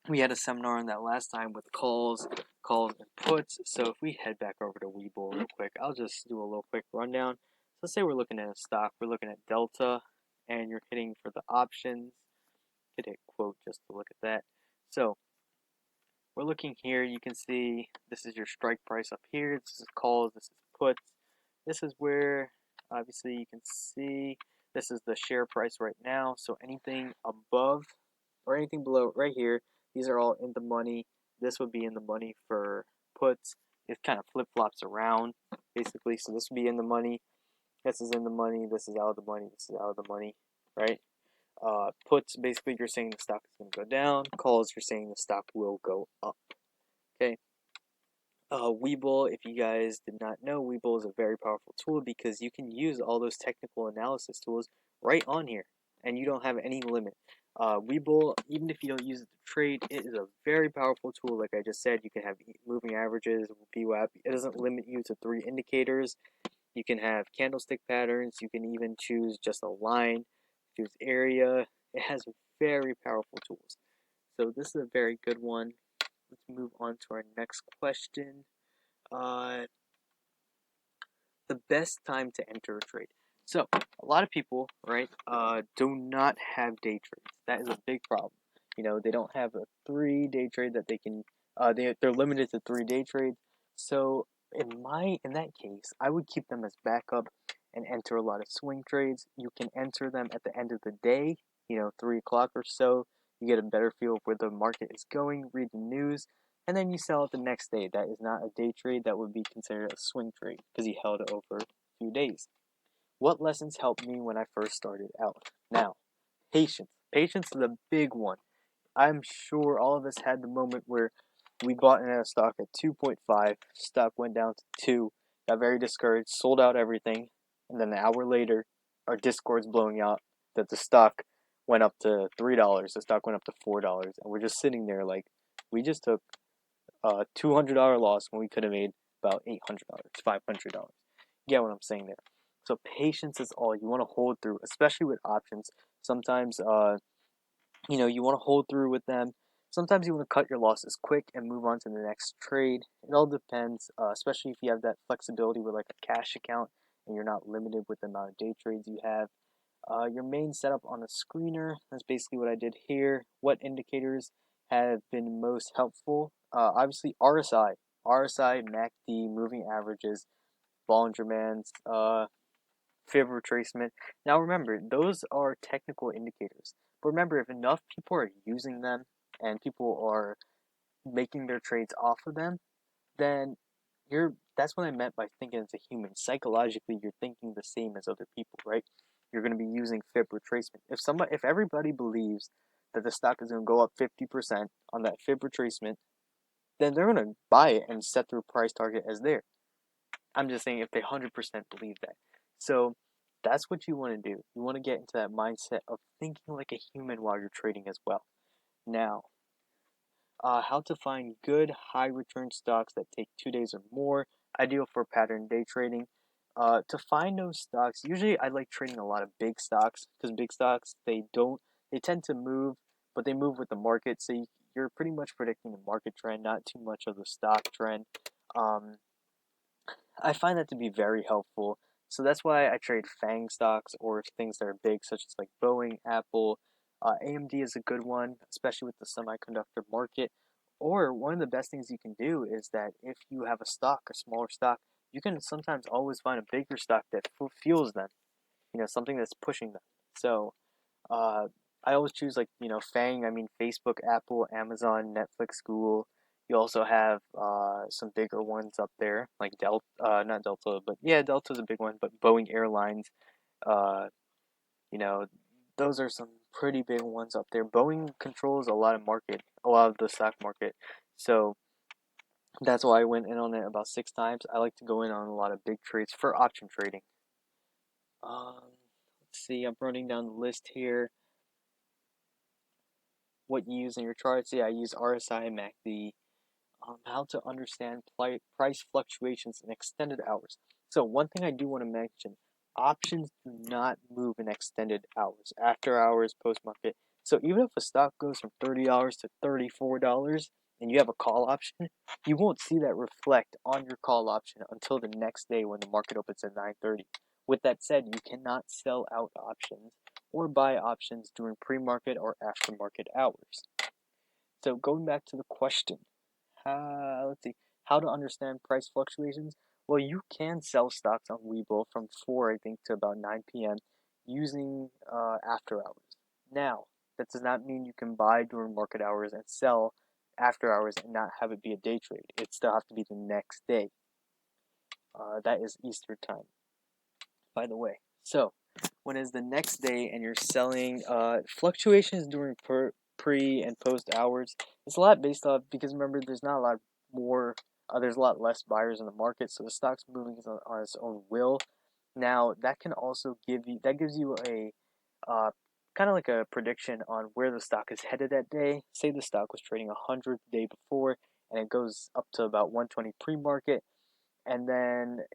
we had a seminar on that last time with calls and puts. So if we head back over to Webull real quick, I'll just do a little quick rundown. So let's say we're looking at a stock, we're looking at Delta, and you're hitting for the options. You could hit quote just to look at that. So we're looking here, you can see this is your strike price up here, this is calls, this is puts. This is where, obviously you can see, this is the share price right now, so anything above or anything below right here, these are all in the money. This would be in the money for puts. It kind of flip-flops around, basically, so this would be in the money, this is in the money, this is out of the money, this is out of the money, right? Puts, basically, you're saying the stock is going to go down. Calls, you're saying the stock will go up. Okay. Webull, if you guys did not know, Webull is a very powerful tool because you can use all those technical analysis tools right on here, and you don't have any limit. Webull, even if you don't use it to trade, it is a very powerful tool. Like I just said, you can have moving averages, VWAP. It doesn't limit you to 3 indicators. You can have candlestick patterns. You can even choose just a line, choose area, It has very powerful tools. So this is a very good one. Let's move on to our next question. The best time to enter a trade. So a lot of people, right, do not have day trades. That is a big problem. They don't have a 3 day trade that they can. They're limited to 3 day trades. So in that case, I would keep them as backup and enter a lot of swing trades. You can enter them at the end of the day. 3 o'clock or so. You get a better feel of where the market is going. Read the news, and then you sell it the next day. That is not a day trade. That would be considered a swing trade because you held it over a few days. What lessons helped me when I first started out? Now, patience. Patience is a big one. I'm sure all of us had the moment where we bought in a stock at 2.5, stock went down to 2, got very discouraged, sold out everything, and then an hour later, our Discord's blowing out that the stock went up to $3, the stock went up to $4, and we're just sitting there like, we just took a $200 loss when we could have made about $800, $500. You get what I'm saying there? So patience is all. You want to hold through, especially with options. Sometimes, you want to hold through with them. Sometimes you want to cut your losses quick and move on to the next trade. It all depends, especially if you have that flexibility with like a cash account and you're not limited with the amount of day trades you have. Your main setup on a screener, that's basically what I did here. What indicators have been most helpful? Obviously RSI, MACD, moving averages, Bollinger Bands, fib retracement. Now remember, those are technical indicators. But remember, if enough people are using them and people are making their trades off of them, then that's what I meant by thinking as a human. Psychologically, you're thinking the same as other people, right? You're going to be using fib retracement. If everybody believes that the stock is going to go up 50% on that fib retracement, then they're going to buy it and set their price target as there. I'm just saying if they 100% believe that. So that's what you want to do. You want to get into that mindset of thinking like a human while you're trading as well. Now, how to find good high return stocks that take 2 days or more, ideal for pattern day trading. To find those stocks, usually I like trading a lot of big stocks because big stocks they tend to move, but they move with the market. So you're pretty much predicting the market trend, not too much of the stock trend. I find that to be very helpful. So that's why I trade FANG stocks or things that are big, such as like Boeing, Apple. AMD is a good one, especially with the semiconductor market. Or one of the best things you can do is that if you have a smaller stock, you can sometimes always find a bigger stock that fuels them, something that's pushing them. So uh, I always choose like FANG. I mean Facebook, Apple, Amazon, Netflix, Google. You also have some bigger ones up there like Delta, not Delta, but yeah, Delta's a big one. But Boeing Airlines, uh, you know, those are some pretty big ones up there. Boeing controls a lot of the stock market. So that's why I went in on it about 6 times. I like to go in on a lot of big trades for option trading. Let's see, I'm running down the list here. What you use in your charts? Yeah, I use RSI and MACD. How to understand price fluctuations in extended hours. So one thing I do want to mention, options do not move in extended hours, after hours, post market. So even if a stock goes from $30 to $34 and you have a call option, you won't see that reflect on your call option until the next day when the market opens at 9:30. With that said, you cannot sell out options or buy options during pre-market or after-market hours. So going back to the question, let's see, how to understand price fluctuations. Well, you can sell stocks on Webull from 4, I think, to about 9 p.m. using after hours. Now, that does not mean you can buy during market hours and sell after hours and not have it be a day trade. It still have to be the next day. That is Easter time, by the way. So, when is the next day and you're selling fluctuations during pre and post hours, it's a lot based off because remember there's not a lot more there's a lot less buyers in the market, so the stock's moving on its own will. Now that can also gives you a kind of like a prediction on where the stock is headed that day. Say the stock was trading 100 the day before and it goes up to about 120 pre-market, and then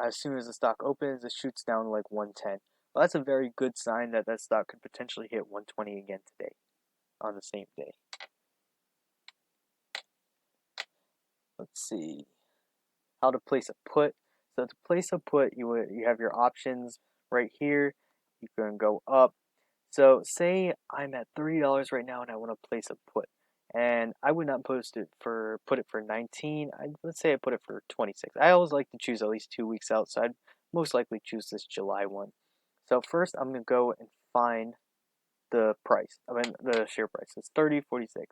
as soon as the stock opens, it shoots down to like 110. Well, that's a very good sign that that stock could potentially hit 120 again today on the same day. Let's see how to place a put. So to place a put, you have your options right here. You can go up. So say I'm at $30 right now and I want to place a put, and I would not put it for 19. Let's say I put it for 26. I always like to choose at least 2 weeks out, so I'd most likely choose this July one. So first I'm gonna go and find the price. I mean the share price. It's 30.46.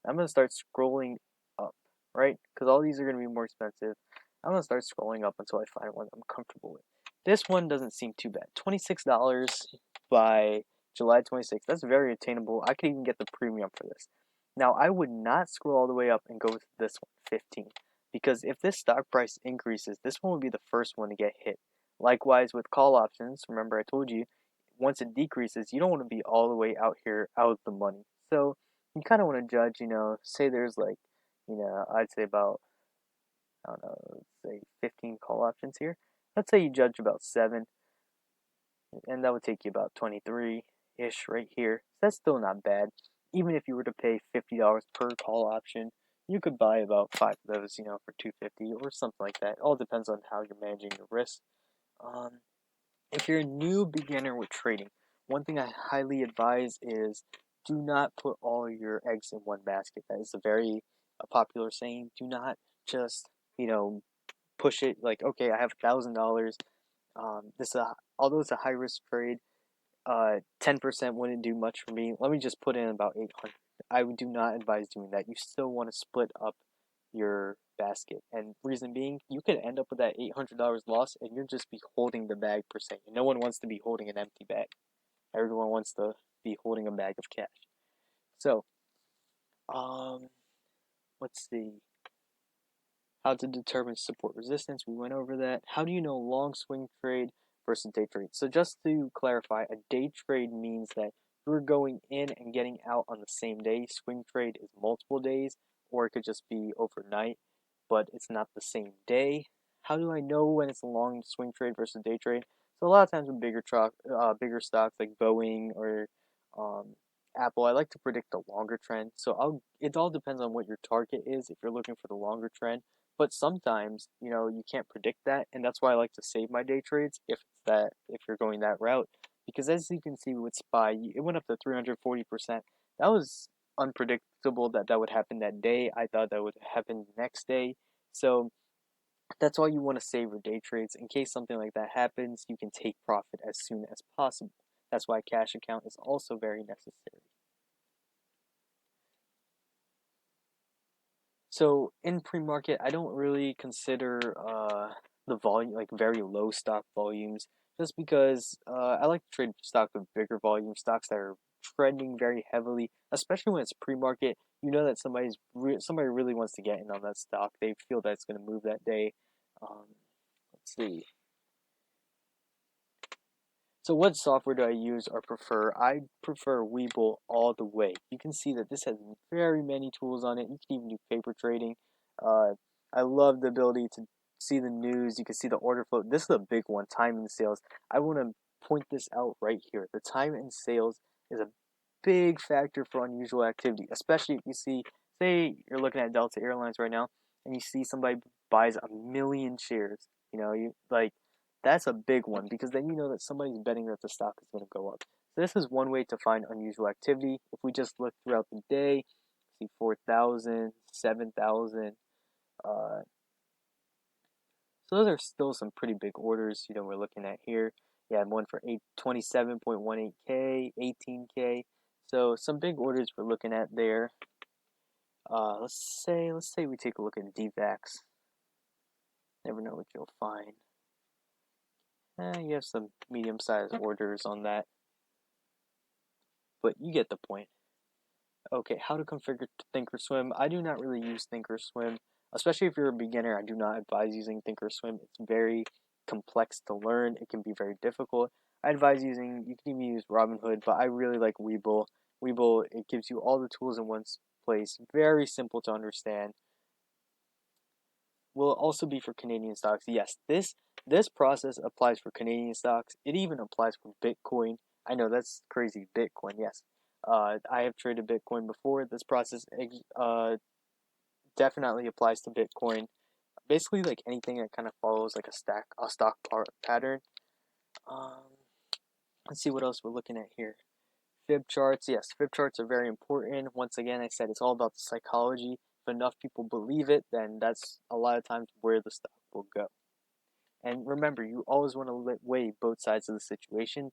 I'm gonna start scrolling up, right? Because all these are gonna be more expensive. I'm gonna start scrolling up until I find one I'm comfortable with. This one doesn't seem too bad. $26 by July 26th. That's very attainable. I could even get the premium for this. Now I would not scroll all the way up and go with this one, 15, because if this stock price increases, this one would be the first one to get hit. Likewise with call options. Remember I told you once it decreases, you don't want to be all the way out here out of the money. So you kind of want to judge, say there's like, I'd say about, I don't know, let's say 15 call options here. Let's say you judge about 7, and that would take you about 23-ish right here. That's still not bad. Even if you were to pay $50 per call option, you could buy about 5 of those, for $250 or something like that. It all depends on how you're managing your risk. If you're a new beginner with trading, one thing I highly advise is do not put all your eggs in one basket. That is a popular saying. Do not just, push it like, okay, I have $1,000. Although it's a high risk trade, 10% wouldn't do much for me. Let me just put in about 800. I do not advise doing that. You still want to split up your basket. And reason being, you could end up with that $800 loss and you'll just be holding the bag per se. No one wants to be holding an empty bag. Everyone wants to be holding a bag of cash. So, um, let's see. How to determine support resistance. We went over that. How do you know long swing trade versus day trade? So just to clarify, a day trade means that you're going in and getting out on the same day. Swing trade is multiple days, or it could just be overnight, but it's not the same day. How do I know when it's a long swing trade versus day trade? So a lot of times with bigger stocks like Boeing or um, Apple, I like to predict the longer trend. So it all depends on what your target is. If you're looking for the longer trend, but sometimes, you can't predict that, and that's why I like to save my day trades if you're going that route. Because as you can see with SPY, it went up to 340%. That was unpredictable that would happen that day. I thought that would happen the next day. So that's why you want to save your day trades. In case something like that happens, you can take profit as soon as possible. That's why a cash account is also very necessary. So in pre-market, I don't really consider the volume like very low stock volumes, just because I like to trade stock with bigger volume stocks that are trending very heavily, especially when it's pre-market. You know that somebody really wants to get in on that stock. They feel that it's going to move that day. Um, let's see. So what software do I use or prefer? I prefer Webull all the way. You can see that this has very many tools on it. You can even do paper trading. Uh, I love the ability to see the news. You can see the order flow. This is a big one, time and sales. I want to point this out right here. The time and sales is a big factor for unusual activity, especially if you see, say you're looking at Delta Airlines right now, and you see somebody buys 1 million shares. You like that's a big one because then you know that somebody's betting that the stock is going to go up. So this is one way to find unusual activity. If we just look throughout the day, see 4,000, 7,000. So those are still some pretty big orders. We're looking at here. Yeah, one for 27.18K, 18K. So some big orders we're looking at there. Let's say we take a look at DVAX. Never know what you'll find. You have some medium-sized orders on that, but you get the point. Okay, how to configure Thinkorswim. I do not really use Thinkorswim, especially if you're a beginner. I do not advise using Thinkorswim. It's very complex to learn. It can be very difficult. You can even use Robinhood, but I really like Webull. Webull, it gives you all the tools in one place. Very simple to understand. will also be for Canadian stocks. Yes, this process applies for Canadian stocks. It even applies for Bitcoin. I know that's crazy. Bitcoin, yes. I have traded Bitcoin before. This process definitely applies to Bitcoin. Basically, like anything that kind of follows like a stock pattern. Um, let's see what else we're looking at here. Fib charts, yes, fib charts are very important. Once again, I said it's all about the psychology. If enough people believe it, then that's a lot of times where the stock will go. And remember, you always want to weigh both sides of the situation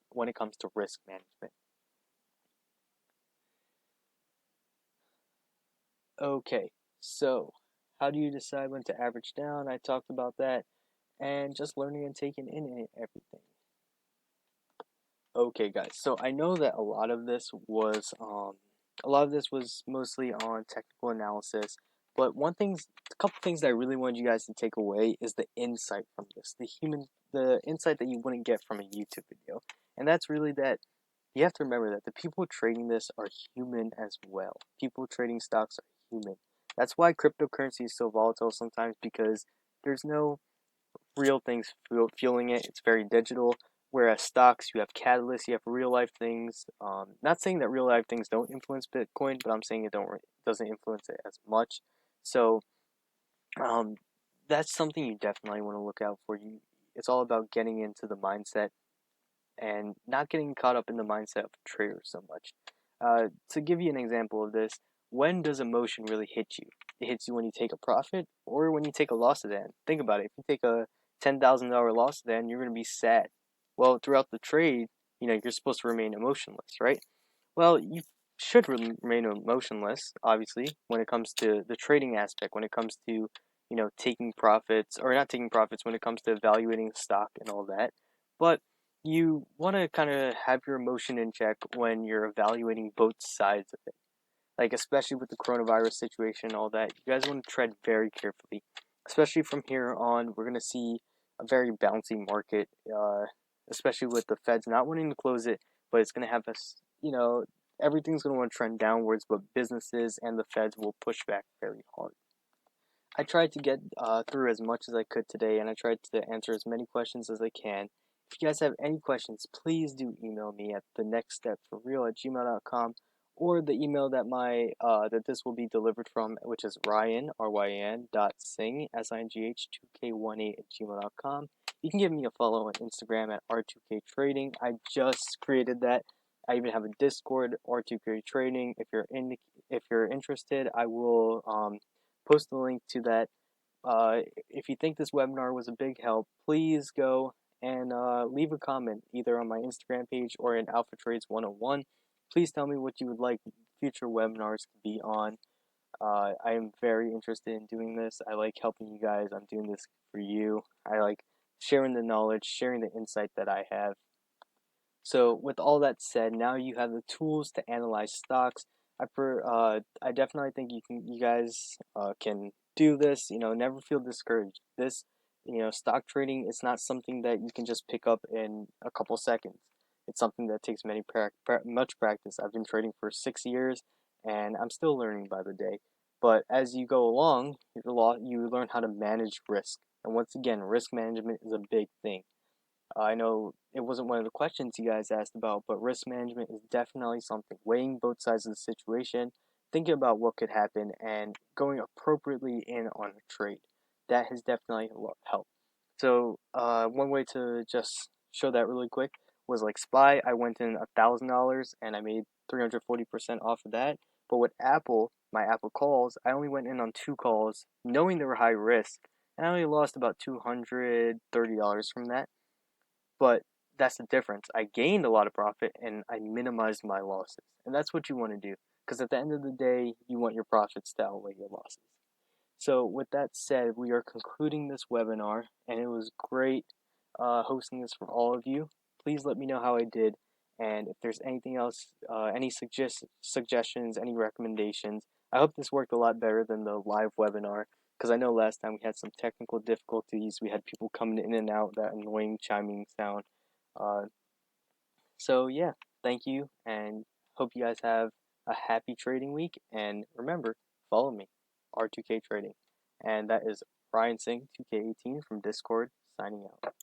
when it comes to risk management. Okay, so how do you decide when to average down? I talked about that, and just learning and taking in everything. Okay, guys. So I know that a lot of this was mostly on technical analysis, but a couple things that I really wanted you guys to take away is the insight from this, the insight that you wouldn't get from a YouTube video, and that's really that you have to remember that the people trading this are human as well. People trading stocks are human. That's why cryptocurrency is so volatile sometimes because there's no real things fueling it. It's very digital. Whereas stocks, you have catalysts, you have real life things. Not saying that real life things don't influence Bitcoin, but I'm saying doesn't influence it as much. So um, that's something you definitely want to look out for. It's all about getting into the mindset and not getting caught up in the mindset of a trader so much. To give you an example of this, when does emotion really hit you? It hits you when you take a profit or when you take a loss of that. Think about it. If you take a $10,000 loss of that, you're going to be sad. Well, throughout the trade, you're supposed to remain emotionless, right? Well, you should remain emotionless, obviously, when it comes to the trading aspect, when it comes to, taking profits, or not taking profits, when it comes to evaluating the stock and all that. But you want to kind of have your emotion in check when you're evaluating both sides of it. Like, especially with the coronavirus situation and all that, you guys want to tread very carefully. Especially from here on, we're going to see a very bouncy market, especially with the Feds not wanting to close it, but it's going to have us, everything's going to want to trend downwards, but businesses and the Feds will push back very hard. I tried to get through as much as I could today, and I tried to answer as many questions as I can. If you guys have any questions, please do email me at thenextstepforreal@gmail.com or the email that this will be delivered from, which is Ryan, RYAN, .sing, SINGH, 2K18 @gmail.com. You can give me a follow on Instagram at R2KTrading. I just created that. I even have a Discord, R2KTrading. If you're interested, I will post the link to that. If you think this webinar was a big help, please go and leave a comment either on my Instagram page or in Alpha Trades 101. Please tell me what you would like future webinars to be on. I am very interested in doing this. I like helping you guys. I'm doing this for you. I like sharing the knowledge, sharing the insight that I have. So with all that said, now you have the tools to analyze stocks. I definitely think you guys can do this. Never feel discouraged. Stock trading is not something that you can just pick up in a couple seconds. It's something that takes much practice. I've been trading for 6 years, and I'm still learning by the day. But as you go along, you learn how to manage risk. And once again, risk management is a big thing. I know it wasn't one of the questions you guys asked about, but risk management is definitely something. Weighing both sides of the situation, thinking about what could happen, and going appropriately in on a trade. That has definitely helped. So, one way to just show that really quick was like SPY. I went in $1,000 and I made 340% off of that. But with Apple, my Apple calls, I only went in on 2 calls, knowing they were high risk, and I only lost about $230 from that. But that's the difference. I gained a lot of profit and I minimized my losses. And that's what you want to do. Because at the end of the day, you want your profits to outweigh your losses. So, with that said, we are concluding this webinar, and it was great hosting this for all of you. Please let me know how I did, and if there's anything else, any suggestions, any recommendations. I hope this worked a lot better than the live webinar, because I know last time we had some technical difficulties. We had people coming in and out, that annoying chiming sound. Uh, so, yeah, thank you, and hope you guys have a happy trading week. And remember, follow me, R2K Trading. And that is Ryan Singh, 2K18 from Discord, signing out.